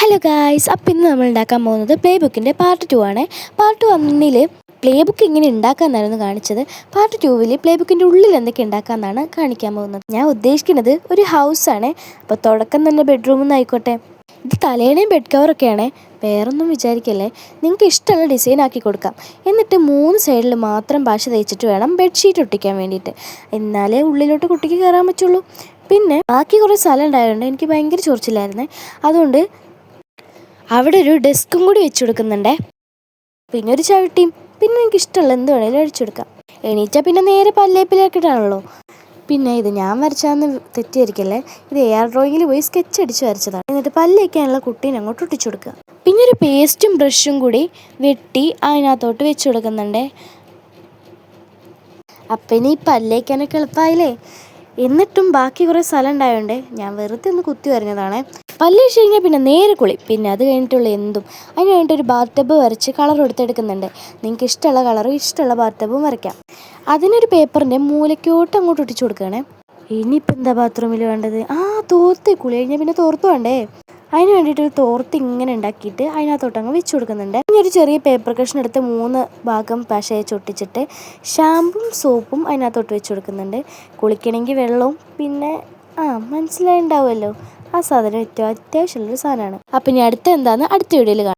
Hello guys, അപ്പം ഇന്ന് നമ്മൾ ഉണ്ടാക്കാൻ പോകുന്നത് പ്ലേ ബുക്കിൻ്റെ പാർട്ട് 2 ആണ്. പാർട്ട് 1 പ്ലേ ബുക്ക് ഇങ്ങനെ ഉണ്ടാക്കാമെന്നായിരുന്നു കാണിച്ചത്. പാർട്ട് 2 പ്ലേ ബുക്കിൻ്റെ ഉള്ളിൽ എന്തൊക്കെ ഉണ്ടാക്കാമെന്നാണ് കാണിക്കാൻ പോകുന്നത്. ഞാൻ ഉദ്ദേശിക്കുന്നത് ഒരു ഹൗസാണ്. അപ്പോൾ തുടക്കം തന്നെ ബെഡ്റൂമിൽ നിന്ന് ആയിക്കോട്ടെ. ഇത് തലേണയും ബെഡ് കവറൊക്കെയാണ്, വേറൊന്നും വിചാരിക്കല്ലേ. നിങ്ങൾക്ക് ഇഷ്ടമുള്ള ഡിസൈൻ ആക്കി കൊടുക്കാം. എന്നിട്ട് 3 സൈഡിൽ മാത്രം ഭാഷ തയ്ച്ചിട്ട് വേണം ബെഡ്ഷീറ്റ് ഒട്ടിക്കാൻ വേണ്ടിയിട്ട്. എന്നാലേ ഉള്ളിലോട്ട് കുട്ടിക്ക് കയറാൻ പറ്റുള്ളൂ. പിന്നെ ബാക്കി കുറേ സ്ഥലം ഉണ്ടായതുകൊണ്ട് എനിക്ക് ഭയങ്കര ചൊറിച്ചില്ലായിരുന്നേ. അതുകൊണ്ട് അവിടെ ഒരു ഡെസ്കും കൂടി വെച്ച് കൊടുക്കുന്നുണ്ടേ. പിന്നെ ഒരു ചവിട്ടിയും. പിന്നെ എനിക്ക് ഇഷ്ടമുള്ള എന്ത് വേണേലും അടിച്ചെടുക്കാം. എണീറ്റാൽ പിന്നെ നേരെ പല്ലേപ്പിലേക്കിട്ടാണല്ലോ. പിന്നെ ഇത് ഞാൻ വരച്ചാന്ന് തെറ്റിദ്ധരിക്കല്ലേ, ഇത് എയർ ഡ്രോയിങ്ങിൽ പോയി സ്കെച്ച് അടിച്ച് വരച്ചതാണ്. എന്നിട്ട് പല്ലേക്കാനുള്ള കുട്ടീനെ അങ്ങോട്ട് ഒട്ടിച്ചു കൊടുക്കുക. പിന്നെ ഒരു പേസ്റ്റും ബ്രഷും കൂടി വെട്ടി അതിനകത്തോട്ട് വെച്ച് കൊടുക്കുന്നുണ്ടേ. അപ്പം ഇനി പല്ലേക്കാനൊക്കെ എളുപ്പമായില്ലേ. എന്നിട്ടും ബാക്കി കുറേ സ്ഥലം ഉണ്ടായതുകൊണ്ട് ഞാൻ വെറുതെ ഒന്ന് കുത്തി വരഞ്ഞതാണ്. പല്ല് വെച്ച് കഴിഞ്ഞാൽ പിന്നെ നേരെ കുളി. പിന്നെ അത് കഴിഞ്ഞിട്ടുള്ള എന്തും. അതിന് വേണ്ടിയിട്ട് ഒരു ബാത്ത് ടബ് വരച്ച് കളർ കൊടുത്തെടുക്കുന്നുണ്ട്. നിങ്ങൾക്ക് ഇഷ്ടമുള്ള കളറും ഇഷ്ടമുള്ള ബാത്ത് ടബും വരയ്ക്കാം. അതിനൊരു പേപ്പറിൻ്റെ മൂലയ്ക്കോട്ട് അങ്ങോട്ട് ഒട്ടിച്ചു കൊടുക്കുകയാണേ. ഇനിയിപ്പോൾ എന്താ ബാത്റൂമിൽ വേണ്ടത്? തോർത്ത്. കുളി കഴിഞ്ഞാൽ പിന്നെ തോർത്ത് വേണ്ടേ. അതിന് വേണ്ടിയിട്ട് ഒരു തോർത്ത് ഇങ്ങനെ ഉണ്ടാക്കിയിട്ട് അതിനകത്തോട്ട് അങ്ങ് വെച്ച് കൊടുക്കുന്നുണ്ട്. ഇനി ഒരു ചെറിയ പേപ്പർ കഷ്ണം എടുത്ത് 3 ഭാഗം പശ ഒട്ടിച്ചിട്ട് ഷാമ്പും സോപ്പും അതിനകത്തോട്ട് വെച്ച് കൊടുക്കുന്നുണ്ട്. കുളിക്കണമെങ്കിൽ വെള്ളവും പിന്നെ മനസ്സിലായിട്ടുണ്ടാവുമല്ലോ, ആ സാധനം ഏറ്റവും അത്യാവശ്യമുള്ളൊരു സാധനമാണ്. അപ്പം ഇനി അടുത്ത എന്താണെന്ന് അടുത്ത വീഡിയോയിൽ കാണാം.